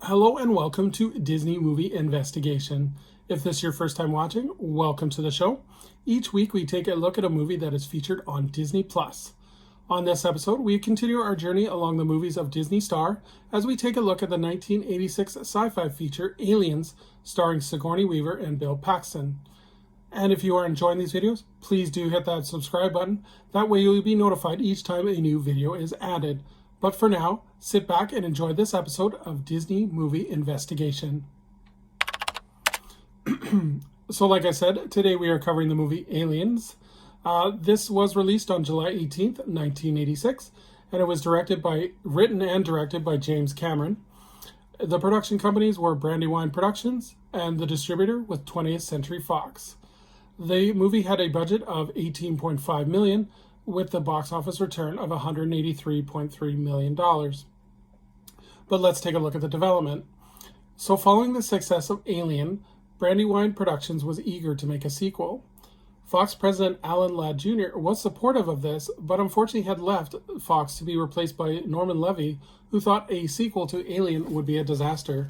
Hello and welcome to Disney Movie Investigation. If this is your first time watching, welcome to the show. Each week we take a look at a movie that is featured on Disney+. On this episode, we continue our journey along the movies of Disney Star as we take a look at the 1986 sci-fi feature Aliens, starring Sigouney Weaver and Bill Paxton. And if you are enjoying these videos, please do hit that subscribe button. That way you'll be notified each time a new video is added. But for now, sit back and enjoy this episode of Disney Movie Investigation. So like I said, today we are covering the movie Aliens. This was released on July 18th, 1986, and it was written and directed by James Cameron. The production companies were Brandywine Productions, and the distributor was 20th Century Fox. The movie had a budget of $18.5 million, with the box office return of $183.3 million. But let's take a look at the development. So following the success of Alien, Brandywine Productions was eager to make a sequel. Fox president Alan Ladd Jr. was supportive of this, but unfortunately had left Fox to be replaced by Norman Levy, who thought a sequel to Alien would be a disaster.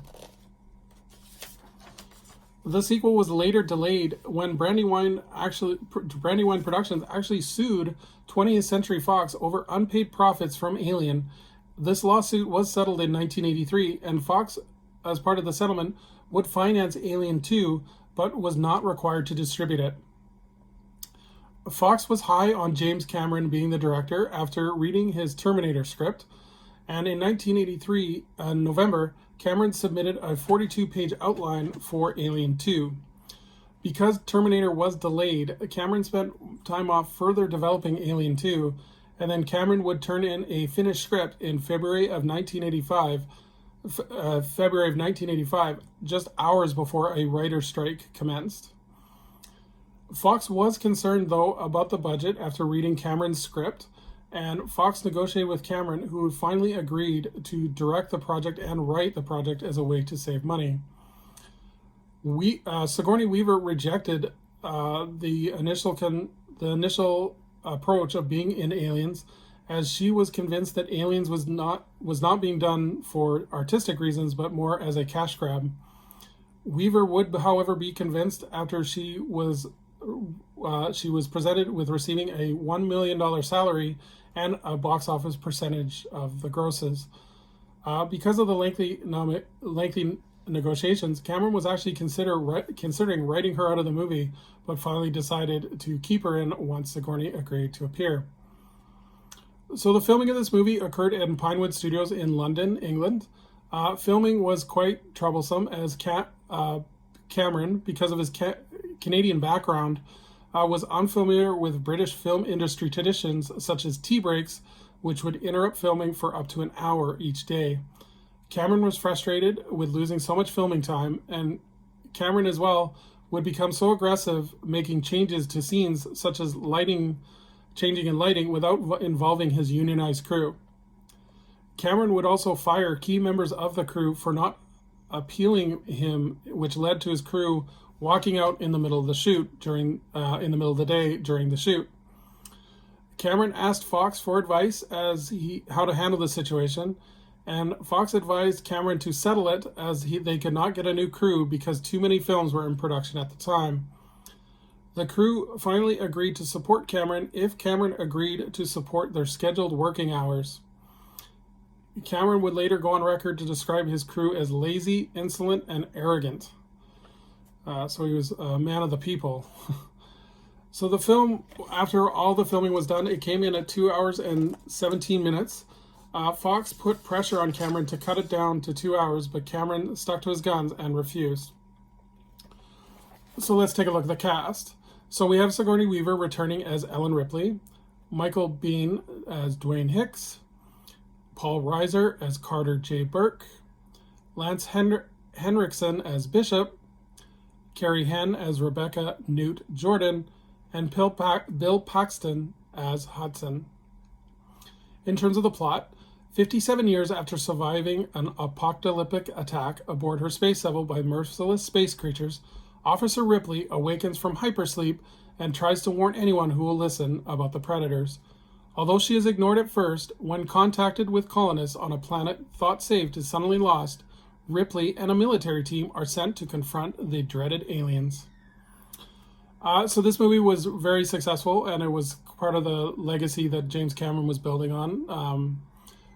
The sequel was later delayed when Brandywine Productions actually sued 20th Century Fox over unpaid profits from Alien. This lawsuit was settled in 1983, and Fox, as part of the settlement, would finance Alien 2, but was not required to distribute it. Fox was high on James Cameron being the director after reading his Terminator script, and in 1983, November, Cameron submitted a 42-page outline for Alien 2. Because Terminator was delayed, Cameron spent time off further developing Alien 2, and then Cameron would turn in a finished script in February of 1985, just hours before a writer's strike commenced. Fox was concerned, though, about the budget after reading Cameron's script, and Fox negotiated with Cameron, who finally agreed to direct the project and write the project as a way to save money. Sigouney Weaver rejected the initial approach of being in Aliens, as she was convinced that Aliens was not being done for artistic reasons, but more as a cash grab. Weaver would, however, be convinced after she was presented with receiving a $1 million salary and a box office percentage of the grosses. Because of the lengthy negotiations, Cameron was actually considering writing her out of the movie, but finally decided to keep her in once Sigourney agreed to appear. So the filming of this movie occurred in Pinewood Studios in London, England. Filming was quite troublesome as Cameron, because of his Canadian background, was unfamiliar with British film industry traditions such as tea breaks, which would interrupt filming for up to an hour each day. Cameron was frustrated with losing so much filming time, and Cameron as well would become so aggressive making changes to scenes such as changing in lighting without involving his unionized crew. Cameron would also fire key members of the crew for not appealing him, which led to his crew walking out in the middle of the shoot in the middle of the day during the shoot. Cameron asked Fox for advice how to handle the situation, and Fox advised Cameron to settle it as they could not get a new crew because too many films were in production at the time. The crew finally agreed to support Cameron if Cameron agreed to support their scheduled working hours. Cameron would later go on record to describe his crew as lazy, insolent, and arrogant. So he was a man of the people. So the film, after all the filming was done, it came in at 2 hours and 17 minutes. Fox put pressure on Cameron to cut it down to 2 hours, but Cameron stuck to his guns and refused. So let's take a look at the cast. So we have Sigourney Weaver returning as Ellen Ripley, Michael Biehn as Dwayne Hicks, Paul Reiser as Carter J. Burke, Lance Henriksen as Bishop, Carrie Henn as Rebecca Newt Jordan, and Bill Paxton as Hudson. In terms of the plot, 57 years after surviving an apocalyptic attack aboard her space shuttle by merciless space creatures, Officer Ripley awakens from hypersleep and tries to warn anyone who will listen about the predators. Although she is ignored at first, when contacted with colonists on a planet thought safe is suddenly lost, Ripley and a military team are sent to confront the dreaded aliens. So this movie was very successful, and it was part of the legacy that James Cameron was building on.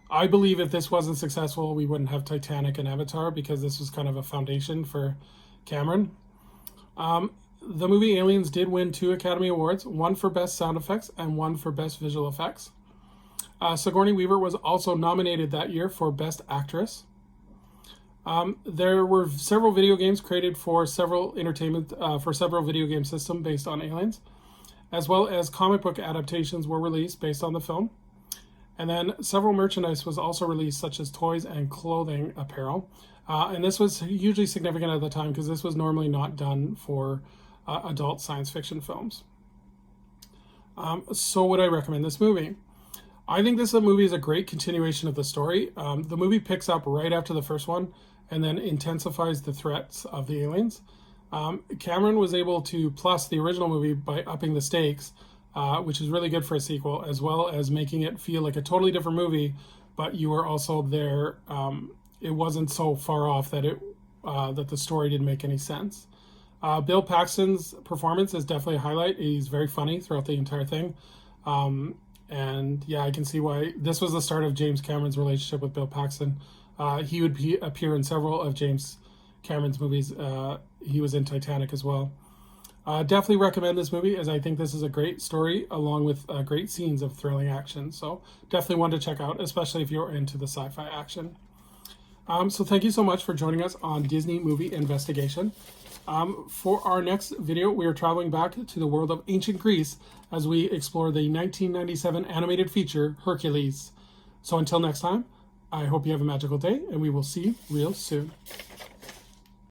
I believe if this wasn't successful, we wouldn't have Titanic and Avatar, because this was kind of a foundation for Cameron. The movie Aliens did win 2 Academy Awards, one for Best Sound Effects and one for Best Visual Effects. Sigourney Weaver was also nominated that year for Best Actress. There were several video games created for several video game systems based on Aliens, as well as comic book adaptations were released based on the film. And then several merchandise was also released, such as toys and clothing apparel. And this was hugely significant at the time, because this was normally not done for adult science fiction films. So would I recommend this movie? I think this movie is a great continuation of the story. The movie picks up right after the first one and then intensifies the threats of the aliens. Cameron was able to plus the original movie by upping the stakes, which is really good for a sequel, as well as making it feel like a totally different movie, but you were also there. It wasn't so far off that that the story didn't make any sense. Bill Paxton's performance is definitely a highlight. He's very funny throughout the entire thing. And yeah, I can see why this was the start of James Cameron's relationship with Bill Paxton. He would appear in several of James Cameron's movies. He was in Titanic as well. Definitely recommend this movie, as I think this is a great story, along with great scenes of thrilling action. So definitely one to check out, especially if you're into the sci-fi action. So thank you so much for joining us on Disney Movie Investigation. For our next video, we are traveling back to the world of ancient Greece as we explore the 1997 animated feature, Hercules. So until next time, I hope you have a magical day, and we will see you real soon.